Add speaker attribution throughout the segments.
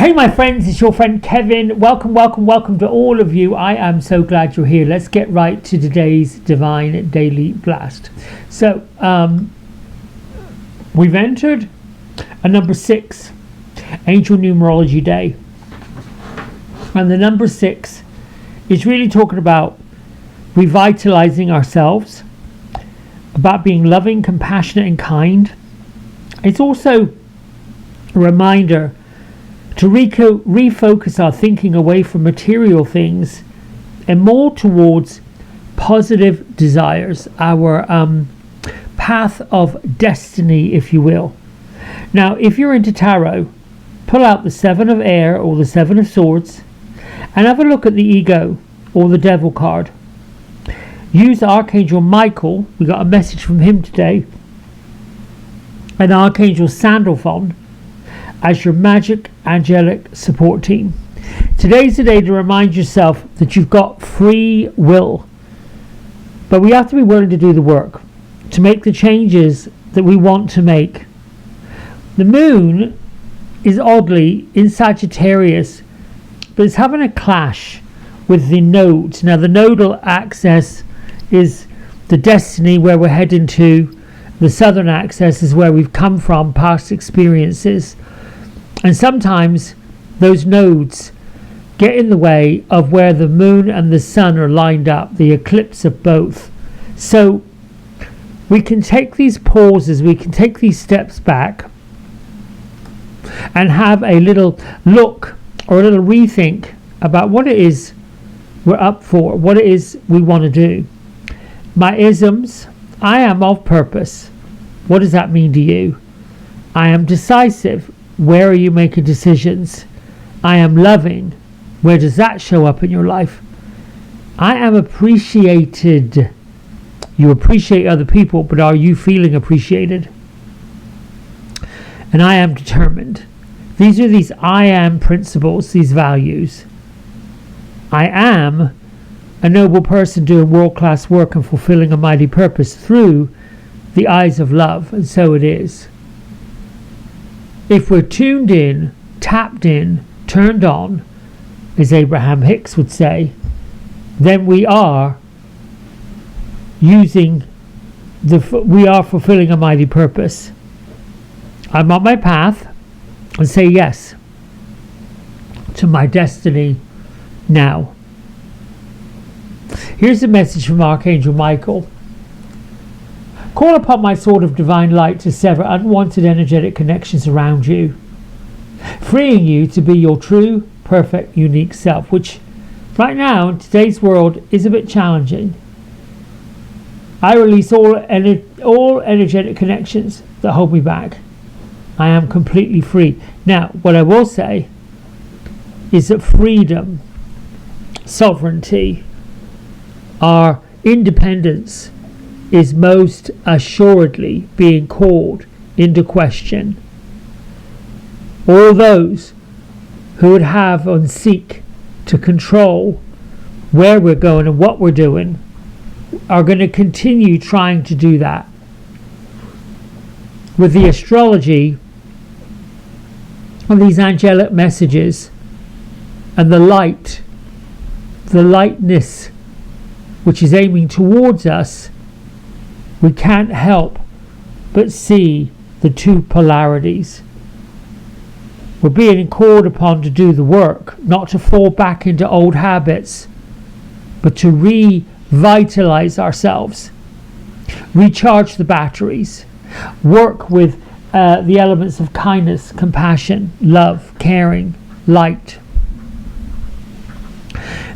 Speaker 1: Hey my friends, it's your friend Kevin. Welcome to all of you. I am so glad you're here. Let's get right to today's Divine Daily Blast. So, we've entered a number 6 Angel Numerology Day. And the number 6 is really talking about revitalizing ourselves, about being loving, compassionate and kind. It's also a reminder to refocus our thinking away from material things and more towards positive desires, our path of destiny, if you will. Now, if you're into tarot, pull out the 7 of Air or the 7 of Swords and have a look at the Ego or the Devil card. Use Archangel Michael, we got a message from him today, and Archangel Sandalphon as your magic angelic support team. Today's the day to remind yourself that you've got free will, but we have to be willing to do the work to make the changes that we want to make. The moon is oddly in Sagittarius, but it's having a clash with the nodes. Now the nodal axis is the destiny, where we're heading to. The southern axis is where we've come from, past experiences. And sometimes those nodes get in the way of where the moon and the sun are lined up, the eclipse of both. So we can take these pauses, we can take these steps back and have a little look or a little rethink about what it is we're up for, what it is we want to do. My isms: I am of purpose. What does that mean to you? I am decisive. Where are you making decisions? I am loving. Where does that show up in your life? I am appreciated. You appreciate other people, but are you feeling appreciated? And I am determined. These are these I am principles, these values. I am a noble person doing world-class work and fulfilling a mighty purpose through the eyes of love, and so it is. If we're tuned in, tapped in, turned on, as Abraham Hicks would say, then we are fulfilling a mighty purpose. I'm on my path and say yes to my destiny now. Here's a message from Archangel Michael. Call upon my sword of divine light to sever unwanted energetic connections around you, freeing you to be your true, perfect, unique self, which right now in today's world is a bit challenging. I release all energetic connections that hold me back. I am completely free. Now, what I will say is that freedom, sovereignty, our independence is most assuredly being called into question. All those who would have and seek to control where we're going and what we're doing are going to continue trying to do that. With the astrology and these angelic messages and the lightness which is aiming towards us, we can't help but see the two polarities. We're being called upon to do the work, not to fall back into old habits, but to revitalize ourselves, recharge the batteries, work with the elements of kindness, compassion, love, caring, light.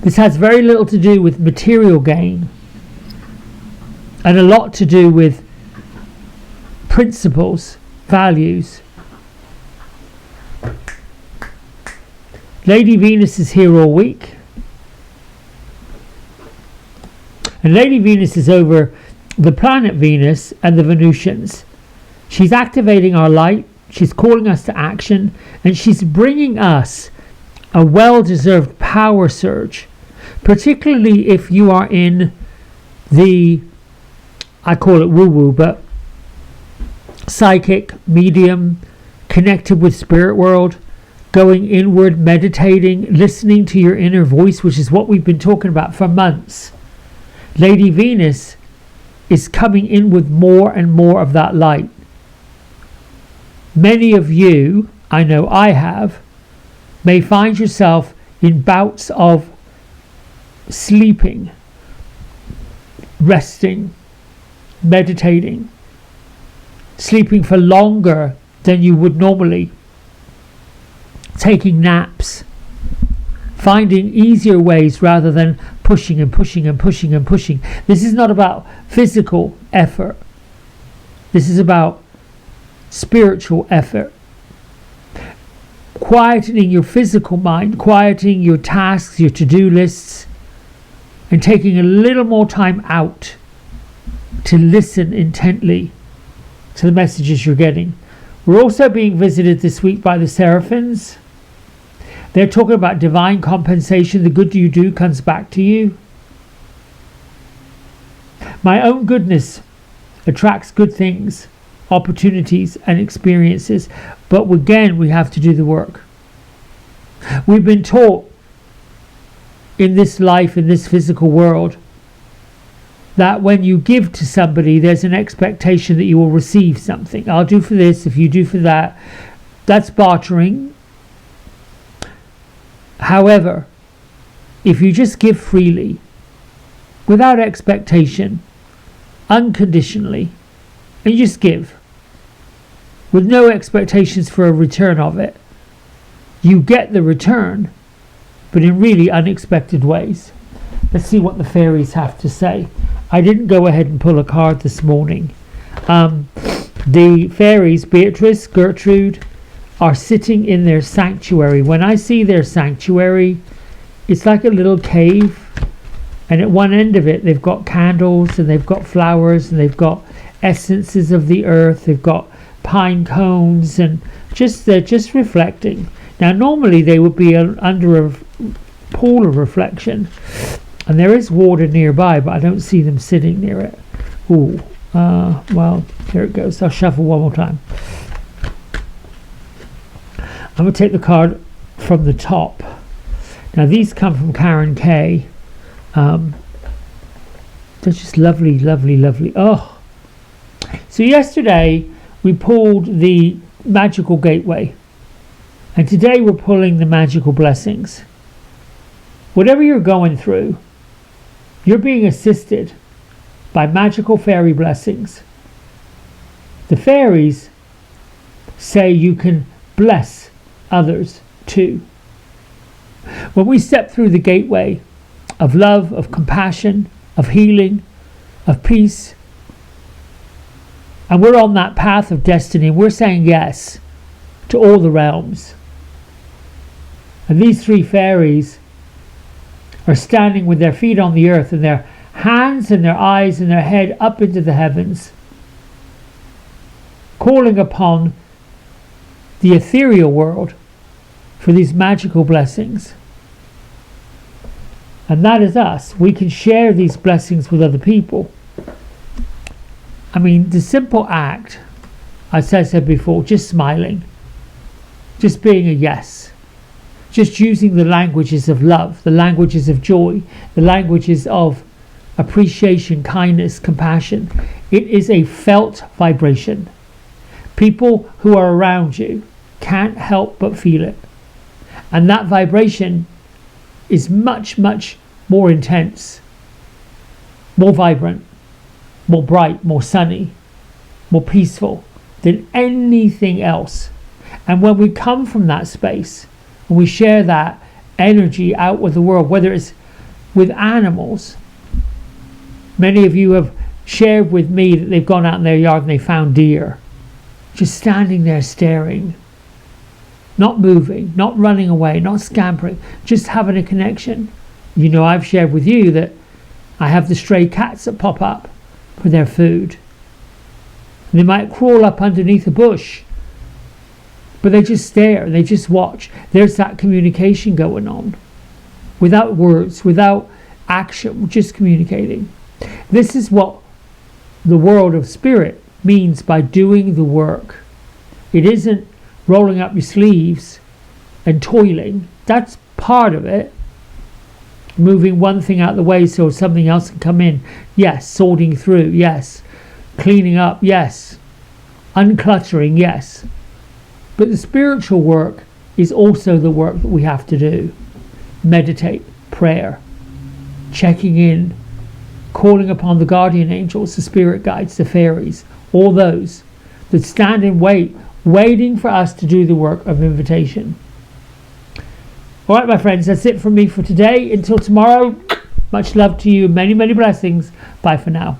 Speaker 1: This has very little to do with material gain, and a lot to do with principles, values. Lady Venus is here all week. And Lady Venus is over the planet Venus and the Venusians. She's activating our light. She's calling us to action. And she's bringing us a well-deserved power surge. Particularly if you are in the, I call it woo-woo, but psychic, medium, connected with spirit world, going inward, meditating, listening to your inner voice, which is what we've been talking about for months. Lady Venus is coming in with more and more of that light. Many of you, I know I have, may find yourself in bouts of sleeping, resting, meditating, sleeping for longer than you would normally, taking naps, finding easier ways rather than pushing and pushing and pushing and pushing. This is not about physical effort. This is about spiritual effort. Quietening your physical mind, quieting your tasks, your to-do lists, and taking a little more time out to listen intently to the messages you're getting. We're also being visited this week by the Seraphims. They're talking about divine compensation. The good you do comes back to you. My own goodness attracts good things, opportunities and experiences. But again, we have to do the work. We've been taught in this life, in this physical world, that when you give to somebody, there's an expectation that you will receive something. I'll do for this if you do for that. That's bartering. However, if you just give freely, without expectation, unconditionally, and you just give, with no expectations for a return of it, you get the return, but in really unexpected ways. Let's see what the fairies have to say. I didn't go ahead and pull a card this morning. The fairies, Beatrice, Gertrude, are sitting in their sanctuary. When I see their sanctuary, it's like a little cave, and at one end of it they've got candles and they've got flowers and they've got essences of the earth, they've got pine cones, and they're just reflecting. Now normally they would be under a pool of reflection, and there is water nearby, but I don't see them sitting near it. Well, there it goes. I'll shuffle one more time. I'm going to take the card from the top. Now these come from Karen Kay. They're just lovely, lovely, lovely. Oh, so yesterday we pulled the magical gateway, and today we're pulling the magical blessings. Whatever you're going through, you're being assisted by magical fairy blessings. The fairies say you can bless others too. When we step through the gateway of love, of compassion, of healing, of peace, and we're on that path of destiny, we're saying yes to all the realms. And these three fairies are standing with their feet on the earth and their hands and their eyes and their head up into the heavens, calling upon the ethereal world for these magical blessings. And that is us. We can share these blessings with other people. I mean, the simple act, as I said before, just smiling, just being a yes, just using the languages of love, the languages of joy, the languages of appreciation, kindness, compassion. It is a felt vibration. People who are around you can't help but feel it. And that vibration is much, much more intense, more vibrant, more bright, more sunny, more peaceful than anything else. And when we come from that space and we share that energy out with the world, whether it's with animals, many of you have shared with me that they've gone out in their yard and they found deer, just standing there staring, not moving, not running away, not scampering, just having a connection. You know, I've shared with you that I have the stray cats that pop up for their food. And they might crawl up underneath a bush, but they just stare, they just watch. There's that communication going on. Without words, without action, just communicating. This is what the world of spirit means by doing the work. It isn't rolling up your sleeves and toiling, that's part of it. Moving one thing out of the way so something else can come in. Yes. Sorting through. Yes. Cleaning up. Yes. Uncluttering. Yes. But the spiritual work is also the work that we have to do. Meditate, prayer, checking in, calling upon the guardian angels, the spirit guides, the fairies, all those that stand and wait, waiting for us to do the work of invitation. All right, my friends, that's it from me for today. Until tomorrow, much love to you. Many, many blessings. Bye for now.